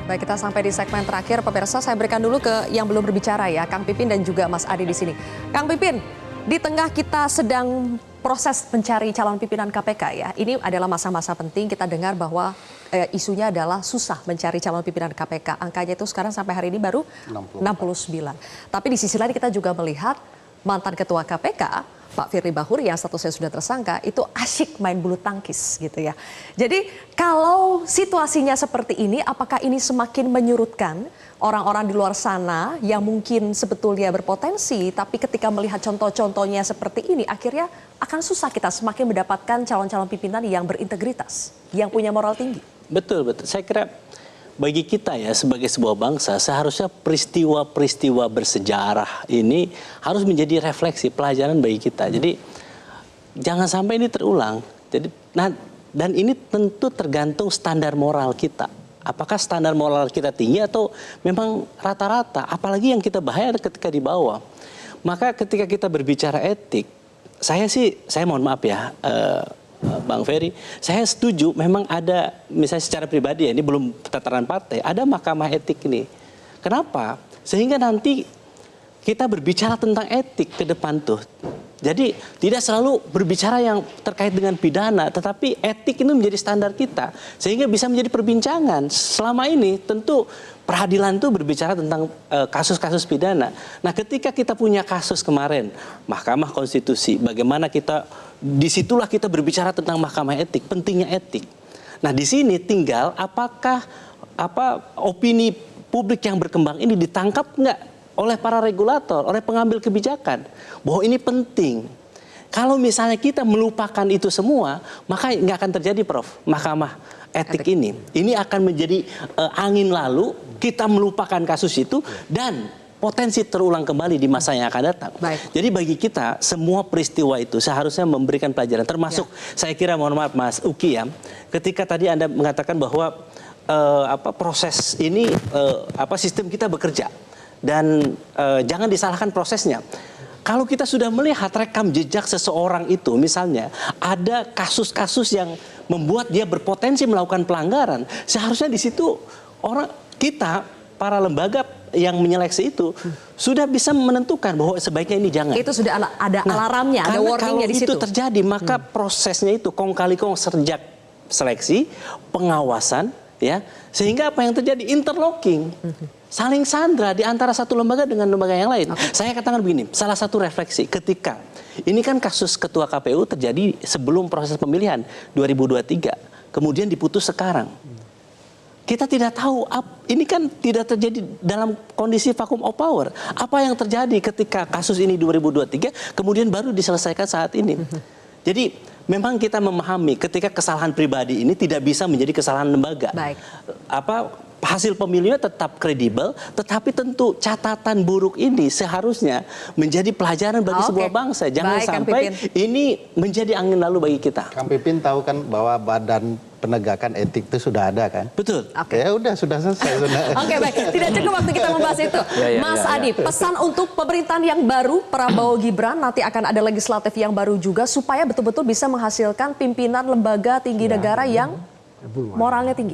Baik, kita sampai di segmen terakhir, pemirsa. Saya berikan dulu ke yang belum berbicara ya, Kang Pipin dan juga Mas Adi di sini. Kang Pipin, di tengah kita sedang proses mencari calon pimpinan KPK ya, ini adalah masa-masa penting. Kita dengar bahwa isunya adalah susah mencari calon pimpinan KPK. Angkanya itu sekarang sampai hari ini baru 69. Tapi di sisi lain kita juga melihat mantan ketua KPK, Pak Firly Bahuri yang statusnya sudah tersangka, itu asyik main bulu tangkis gitu ya. Jadi kalau situasinya seperti ini, apakah ini semakin menyurutkan orang-orang di luar sana yang mungkin sebetulnya berpotensi, tapi ketika melihat contoh-contohnya seperti ini, akhirnya akan susah kita semakin mendapatkan calon-calon pimpinan yang berintegritas, yang punya moral tinggi. Betul, betul. Saya kira bagi kita ya sebagai sebuah bangsa seharusnya peristiwa-peristiwa bersejarah ini harus menjadi refleksi pelajaran bagi kita. Jadi jangan sampai ini terulang. Jadi dan ini tentu tergantung standar moral kita. Apakah standar moral kita tinggi atau memang rata-rata? Apalagi yang kita bahaya ketika di bawah. Maka ketika kita berbicara etik, saya mohon maaf ya, Bang Ferry, saya setuju memang ada, misalnya secara pribadi ya, ini belum tataran partai, ada mahkamah etik ini. Kenapa? Sehingga nanti kita berbicara tentang etik ke depan tuh. Jadi tidak selalu berbicara yang terkait dengan pidana, tetapi etik ini menjadi standar kita. Sehingga bisa menjadi perbincangan. Selama ini tentu peradilan itu berbicara tentang kasus-kasus pidana. Nah ketika kita punya kasus kemarin, Mahkamah Konstitusi, bagaimana disitulah kita berbicara tentang mahkamah etik, pentingnya etik. Nah di sini tinggal apakah opini publik yang berkembang ini ditangkap nggak oleh para regulator, oleh pengambil kebijakan, bahwa ini penting. Kalau misalnya kita melupakan itu semua, maka nggak akan terjadi, Prof, mahkamah etik ini. Ini akan menjadi angin lalu, kita melupakan kasus itu, dan potensi terulang kembali di masa yang akan datang. Baik. Jadi bagi kita, semua peristiwa itu seharusnya memberikan pelajaran. Termasuk, saya kira, mohon maaf Mas Uki ya, ketika tadi Anda mengatakan bahwa proses ini, sistem kita bekerja. Dan jangan disalahkan prosesnya. Kalau kita sudah melihat rekam jejak seseorang itu, misalnya ada kasus-kasus yang membuat dia berpotensi melakukan pelanggaran, seharusnya di situ para lembaga yang menyeleksi itu sudah bisa menentukan bahwa sebaiknya ini jangan. Itu sudah ada alarmnya, ada warningnya di situ. Kalau itu terjadi, maka prosesnya itu kong kali kong sejak seleksi, pengawasan, ya, sehingga apa yang terjadi? Interlocking. Saling sandra di antara satu lembaga dengan lembaga yang lain. Saya katakan begini, salah satu refleksi ketika ini kan kasus ketua KPU terjadi sebelum proses pemilihan 2023, kemudian diputus sekarang. Kita tidak tahu, ini kan tidak terjadi dalam kondisi vacuum of power. Apa yang terjadi ketika kasus ini 2023, kemudian baru diselesaikan saat ini. Jadi memang kita memahami ketika kesalahan pribadi ini tidak bisa menjadi kesalahan lembaga. Baik. Hasil pemilunya tetap kredibel, tetapi tentu catatan buruk ini seharusnya menjadi pelajaran bagi sebuah bangsa. Jangan sampai ini menjadi angin lalu bagi kita. Kang Pipin tahu kan bahwa Badan Penegakan Etik itu sudah ada kan? Betul. Ya udah, sudah selesai. Oke, baik. Tidak cukup waktu kita membahas itu. Mas Adi, pesan untuk pemerintahan yang baru, Prabowo Gibran, nanti akan ada legislatif yang baru juga, supaya betul-betul bisa menghasilkan pimpinan lembaga tinggi negara yang moralnya tinggi.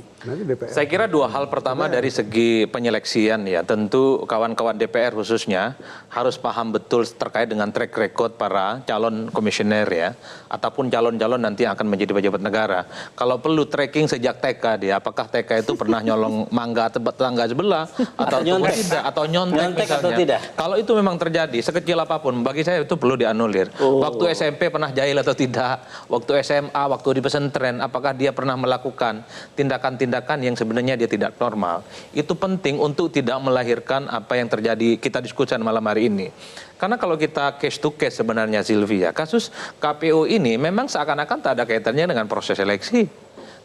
Saya kira dua hal. Pertama dari segi penyeleksian ya, tentu kawan-kawan DPR khususnya harus paham betul terkait dengan track record para calon komisioner ya, ataupun calon-calon nanti yang akan menjadi pejabat negara. Kalau perlu tracking sejak TK dia, apakah TK itu pernah nyolong mangga tetangga sebelah atau tidak, atau nyontek misalnya. Atau tidak. Kalau itu memang terjadi sekecil apapun, bagi saya itu perlu dianulir. Waktu SMP pernah jahil atau tidak, waktu SMA, waktu di pesantren, apakah dia pernah melakukan tindakan-tindakan yang sebenarnya dia tidak normal. Itu penting untuk tidak melahirkan apa yang terjadi kita diskusikan malam hari ini. Karena kalau kita case to case sebenarnya Sylvia, kasus KPU ini memang seakan-akan tak ada kaitannya dengan proses seleksi.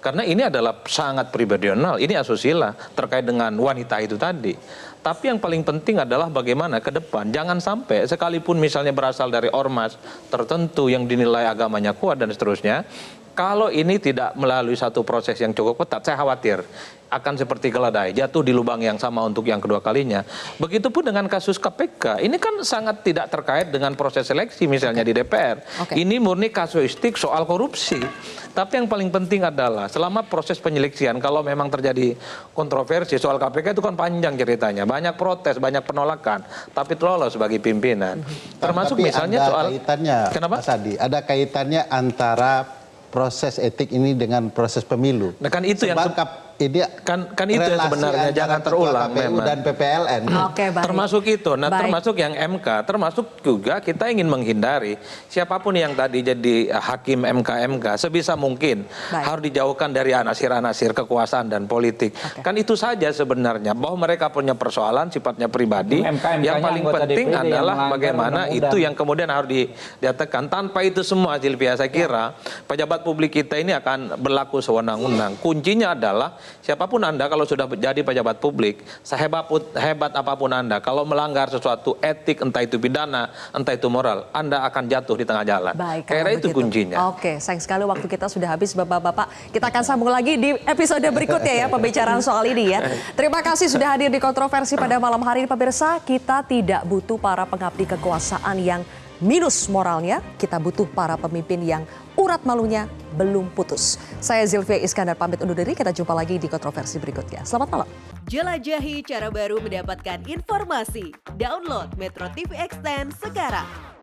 Karena ini adalah sangat pribadional, ini asusila terkait dengan wanita itu tadi. Tapi yang paling penting adalah bagaimana ke depan. Jangan sampai sekalipun misalnya berasal dari ormas tertentu yang dinilai agamanya kuat dan seterusnya, Kalau ini tidak melalui satu proses yang cukup ketat, saya khawatir akan seperti keledai, jatuh di lubang yang sama untuk yang kedua kalinya. Begitupun dengan kasus KPK, ini kan sangat tidak terkait dengan proses seleksi misalnya di DPR. Ini murni kasuistik soal korupsi. Tapi yang paling penting adalah selama proses penyeleksian, kalau memang terjadi kontroversi soal KPK itu kan panjang ceritanya. Banyak protes, banyak penolakan, tapi lolos bagi pimpinan. Termasuk Tapi misalnya ada soal... kaitannya, Kenapa? Mas Adi, ada kaitannya antara proses etik ini dengan proses pemilu. Nah, kan itu yang ini kan itu yang relasi sebenarnya antara jangan Ketua terulang KPU memang. dan PPLN. Oke, baik. Termasuk itu, nah Baik. termasuk yang MK, termasuk juga kita ingin menghindari siapapun yang tadi jadi hakim MK sebisa mungkin Baik. harus dijauhkan dari anasir-anasir kekuasaan dan politik. Kan itu saja sebenarnya, bahwa mereka punya persoalan sifatnya pribadi. Yang paling penting adalah bagaimana itu yang kemudian harus dinyatakan. Tanpa itu semua, Silvia, saya kira pejabat publik kita ini akan berlaku sewenang-wenang. Kuncinya adalah siapapun Anda kalau sudah jadi pejabat publik, sehebat apapun Anda, kalau melanggar sesuatu etik, entah itu pidana, entah itu moral, Anda akan jatuh di tengah jalan. Baik, Kira kalau itu begitu. kuncinya. Oke, sayang sekali waktu kita sudah habis Bapak-Bapak. Kita akan sambung lagi di episode berikutnya ya pembicaraan soal ini ya. Terima kasih sudah hadir di kontroversi pada malam hari ini pemirsa. Kita tidak butuh para pengabdi kekuasaan yang minus moralnya. Kita butuh para pemimpin yang urat malunya belum putus. Saya Zilvia Iskandar pamit undur diri. Kita jumpa lagi di kontroversi berikutnya. Selamat malam. Jelajahi cara baru mendapatkan informasi. Download Metro TV Extend sekarang.